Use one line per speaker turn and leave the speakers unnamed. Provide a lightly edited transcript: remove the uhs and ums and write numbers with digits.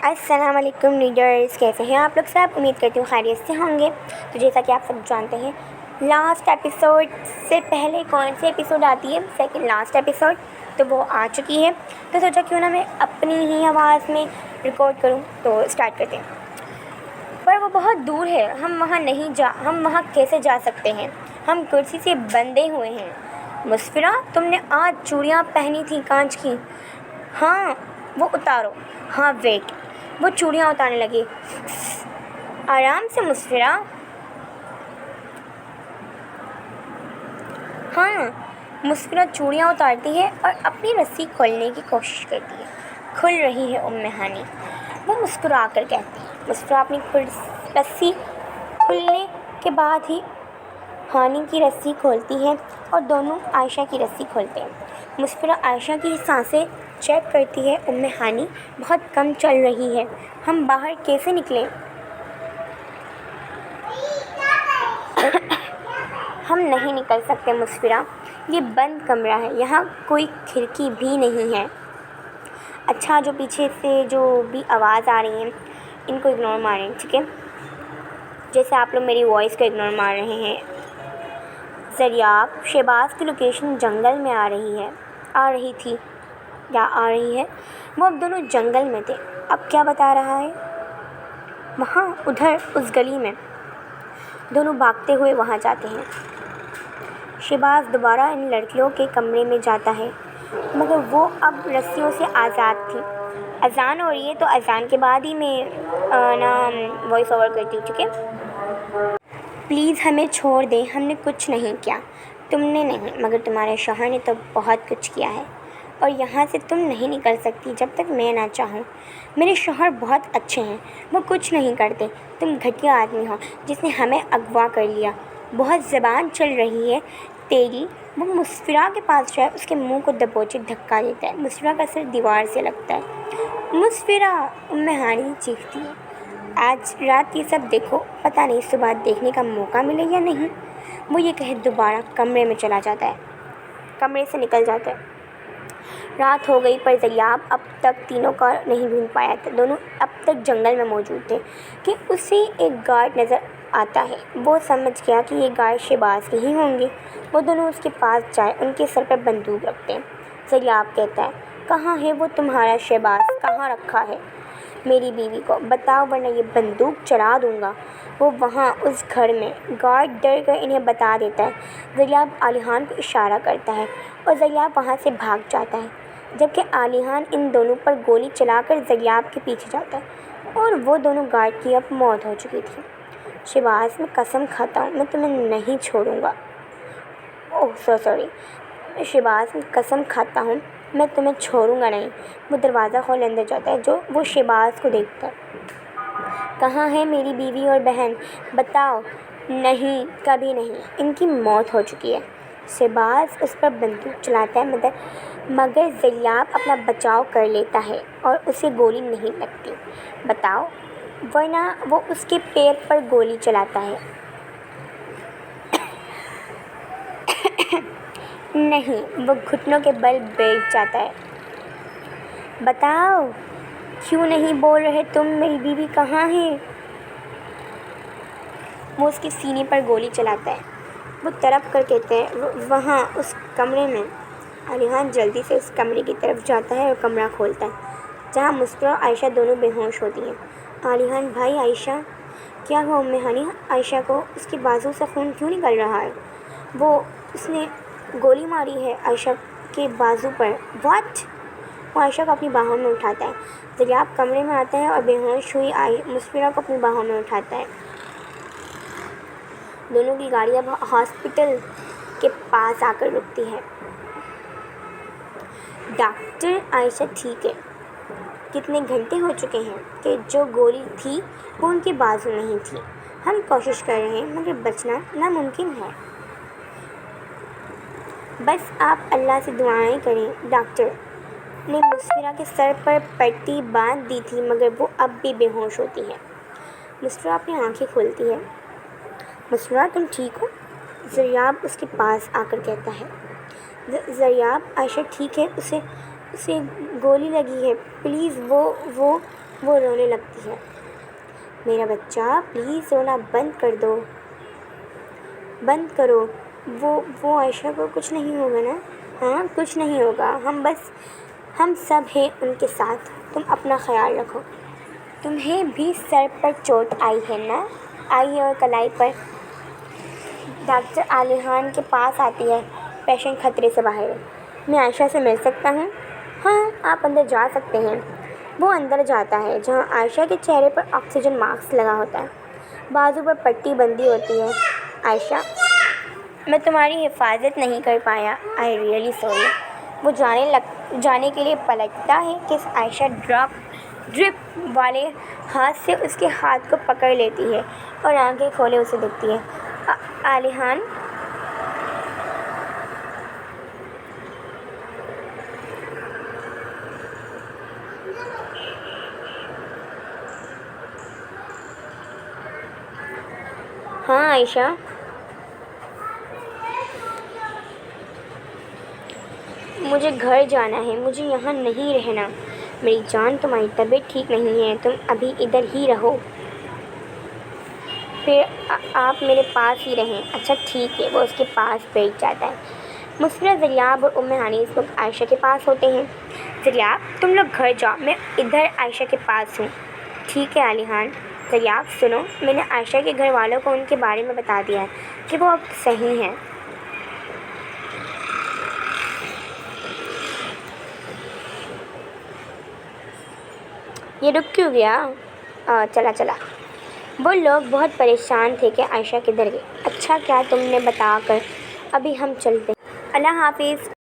السلام علیکم ریڈرز، کیسے ہیں آپ لوگ سب؟ امید کرتی ہوں خیریت سے ہوں گے۔ تو جیسا کہ آپ سب جانتے ہیں، لاسٹ ایپیسوڈ سے پہلے کون سی ایپیسوڈ آتی ہے؟ سیکنڈ لاسٹ ایپیسوڈ، تو وہ آ چکی ہے۔ تو سوچا کیوں نہ میں اپنی ہی آواز میں ریکارڈ کروں، تو اسٹارٹ کرتے ہیں۔ پر وہ بہت دور ہے، ہم وہاں کیسے جا سکتے ہیں؟ ہم کرسی سے بندھے ہوئے ہیں۔ مسفرہ، تم نے آج چوڑیاں پہنی تھیں کانچ کی۔ ہاں، وہ اتارو۔ ہاں ویٹ، وہ چوڑیاں اتارنے لگی۔ آرام سے مسفرہ۔ ہاں، مسفرہ چوڑیاں اتارتی ہے اور اپنی رسی کھولنے کی کوشش کرتی ہے۔ کھل رہی ہے ہانی، وہ مسکرا کر کہتی ہے۔ مسفرہ اپنی رسی کھلنے کے بعد ہی ہانی کی رسی کھولتی ہے اور دونوں عائشہ کی رسی کھولتے ہیں۔ مسفرہ عائشہ کی سانسیں چیک کرتی ہے۔ ہانی بہت کم چل رہی ہے، ہم باہر کیسے نکلیں؟ ہم نہیں نکل سکتے مسفرہ، یہ بند کمرہ ہے، یہاں کوئی کھڑکی بھی نہیں ہے۔ اچھا، جو پیچھے سے جو بھی آواز آ رہی ہے ان کو اگنور ماریں، ٹھیک ہے؟ جیسے آپ لوگ میری وائس کو اگنور مار رہے ہیں۔ زریاب، شہباز کی لوکیشن جنگل میں آ رہی تھی یا آ رہی ہے۔ وہ اب دونوں جنگل میں تھے۔ اب کیا بتا رہا ہے؟ وہاں، ادھر، اس گلی میں۔ دونوں بھاگتے ہوئے وہاں جاتے ہیں۔ شہباز دوبارہ ان لڑکیوں کے کمرے میں جاتا ہے، مگر وہ اب رسیوں سے آزاد تھی۔ اذان ہو رہی ہے، تو اذان کے بعد ہی میں وائس اوور کرتی ہوں، ٹھیک ہے؟ پلیز ہمیں چھوڑ دیں، ہم نے کچھ نہیں کیا۔ تم نے نہیں، مگر تمہارے شوہر نے تو بہت کچھ کیا ہے، اور یہاں سے تم نہیں نکل سکتی جب تک میں نہ چاہوں۔ میرے شوہر بہت اچھے ہیں، وہ کچھ نہیں کرتے۔ تم گھٹیا آدمی ہو جس نے ہمیں اغوا کر لیا۔ بہت زبان چل رہی ہے تیری۔ وہ مسفرہ کے پاس جائے، اس کے منہ کو دبوچے دھکا دیتا ہے۔ مسفرہ کا سر دیوار سے لگتا ہے۔ مسفرہ! ہانی چیختی ہے۔ آج رات یہ سب دیکھو، پتہ نہیں صبح دیکھنے کا موقع ملے یا نہیں۔ وہ یہ کہے دوبارہ کمرے میں چلا جاتا ہے، کمرے سے نکل جاتا ہے۔ رات ہو گئی، پر زریاب اب تک تینوں کا نہیں ڈھونڈ پایا تھا۔ دونوں اب تک جنگل میں موجود تھے کہ اسے ایک گارڈ نظر آتا ہے۔ وہ سمجھ گیا کہ یہ گارڈ شہباز کے ہی ہوں گے۔ وہ دونوں اس کے پاس جائے، ان کے سر پر بندوق رکھتے ہیں۔ زریاب کہتا ہے، کہاں ہے وہ تمہارا شہباز؟ کہاں رکھا ہے؟ میری بیوی کو بتاؤ ورنہ یہ بندوق چلا دوں گا۔ وہ وہاں اس گھر میں۔ گارڈ ڈر کر انہیں بتا دیتا ہے۔ زریاب عالیحان کو اشارہ کرتا ہے اور زریاب وہاں سے بھاگ جاتا ہے، جبکہ عالیحان ان دونوں پر گولی چلا کر زریاب کے پیچھے جاتا ہے، اور وہ دونوں گارڈ کی اب موت ہو چکی تھی۔ شہباز، میں قسم کھاتا ہوں میں تمہیں نہیں چھوڑوں گا۔ سوری شہباز، میں قسم کھاتا ہوں میں تمہیں چھوڑوں گا نہیں۔ وہ دروازہ کھول اندر جاتا ہے، وہ شہباز کو دیکھتا ہے۔ کہاں ہے میری بیوی اور بہن؟ بتاؤ۔ نہیں، کبھی نہیں، ان کی موت ہو چکی ہے۔ شہباز اس پر بندوق چلاتا ہے، مگر زریاب اپنا بچاؤ کر لیتا ہے اور اسے گولی نہیں لگتی۔ بتاؤ، ورنہ وہ اس کے پیر پر گولی چلاتا ہے۔ نہیں، وہ گھٹنوں کے بل بیٹھ جاتا ہے۔ بتاؤ، کیوں نہیں بول رہے تم؟ میری بیوی کہاں ہے؟ وہ اس کے سینے پر گولی چلاتا ہے۔ وہ تڑپ کر کہتے ہیں، وہاں اس کمرے میں۔ عالیحان جلدی سے اس کمرے کی طرف جاتا ہے اور کمرہ کھولتا ہے، جہاں مسفرہ اور عائشہ دونوں بے ہوش ہوتی ہیں۔ عالیحان، بھائی عائشہ، کیا ہوا؟ ہانی، عائشہ کو اس کے بازو سے خون کیوں نکل رہا ہے؟ اس نے گولی ماری ہے عائشہ کے بازو پر۔ واٹ؟ وہ عائشہ کو اپنی باہوں میں اٹھاتا ہے۔ زریاب کمرے میں آتا ہے اور بے ہوش ہوئی مسفرہ کو اپنی باہوں میں اٹھاتا ہے۔ دونوں کی گاڑی اب ہاسپٹل کے پاس آ کر رکتی ہے۔ ڈاکٹر، عائشہ ٹھیک ہے؟ کتنے گھنٹے ہو چکے ہیں کہ جو گولی تھی وہ ان کے بازو نہیں تھی۔ ہم کوشش کر رہے ہیں، مگر بچنا ناممکن ہے۔ بس آپ اللہ سے دعائیں کریں۔ ڈاکٹر نے مسفرہ کے سر پر پٹی باندھ دی تھی، مگر وہ اب بھی بے ہوش ہوتی ہے۔ مسفرہ اپنی آنکھیں کھولتی ہے۔ مسفرہ، تم ٹھیک ہو؟ زریاب اس کے پاس آ کر کہتا ہے۔ زریاب، عائشہ ٹھیک ہے؟ اسے گولی لگی ہے، پلیز وہ وہ رونے لگتی ہے۔ میرا بچہ پلیز رونا بند کر دو، بند کرو، وہ عائشہ کو کچھ نہیں ہوگا نا؟ ہاں کچھ نہیں ہوگا، ہم سب ہیں ان کے ساتھ، تم اپنا خیال رکھو۔ تمہیں بھی سر پر چوٹ آئی ہے نا؟ آئی ہے اور کلائی پر۔ ڈاکٹر عالیحان کے پاس آتی ہے۔ پیشنٹ خطرے سے باہر ہے۔ میں عائشہ سے مل سکتا ہوں؟ ہاں آپ اندر جا سکتے ہیں۔ وہ اندر جاتا ہے جہاں عائشہ کے چہرے پر آکسیجن ماسک لگا ہوتا ہے، بازو پر پٹی بندھی ہوتی ہے۔ عائشہ، میں تمہاری حفاظت نہیں کر پایا، آئی ریئلی سوری۔ وہ جانے کے لیے پلٹتا ہے کہ عائشہ ڈرپ والے ہاتھ سے اس کے ہاتھ کو پکڑ لیتی ہے اور آنکھیں کھولے اسے دیکھتی ہے۔ عالیحان، ہاں عائشہ، مجھے گھر جانا ہے، مجھے یہاں نہیں رہنا۔ میری جان، تمہاری طبیعت ٹھیک نہیں ہے، تم ابھی ادھر ہی رہو، پھر آپ میرے پاس ہی رہیں۔ اچھا ٹھیک ہے۔ وہ اس کے پاس بیٹھ جاتا ہے۔ مسفرہ، ذریاب اور حنیف اس وقت عائشہ کے پاس ہوتے ہیں۔ ذریاب، تم لوگ گھر جاؤ، میں ادھر عائشہ کے پاس ہوں۔ ٹھیک ہے عالیحان۔ ذریاب سنو، میں نے عائشہ کے گھر والوں کو ان کے بارے میں بتا دیا ہے کہ وہ اب صحیح ہیں۔ یہ رک کیوں گیا؟ چلا۔ وہ لوگ بہت پریشان تھے کہ عائشہ کدھر گئی۔ اچھا کیا تم نے بتا کر، ابھی ہم چلتے ہیں۔ اللہ حافظ۔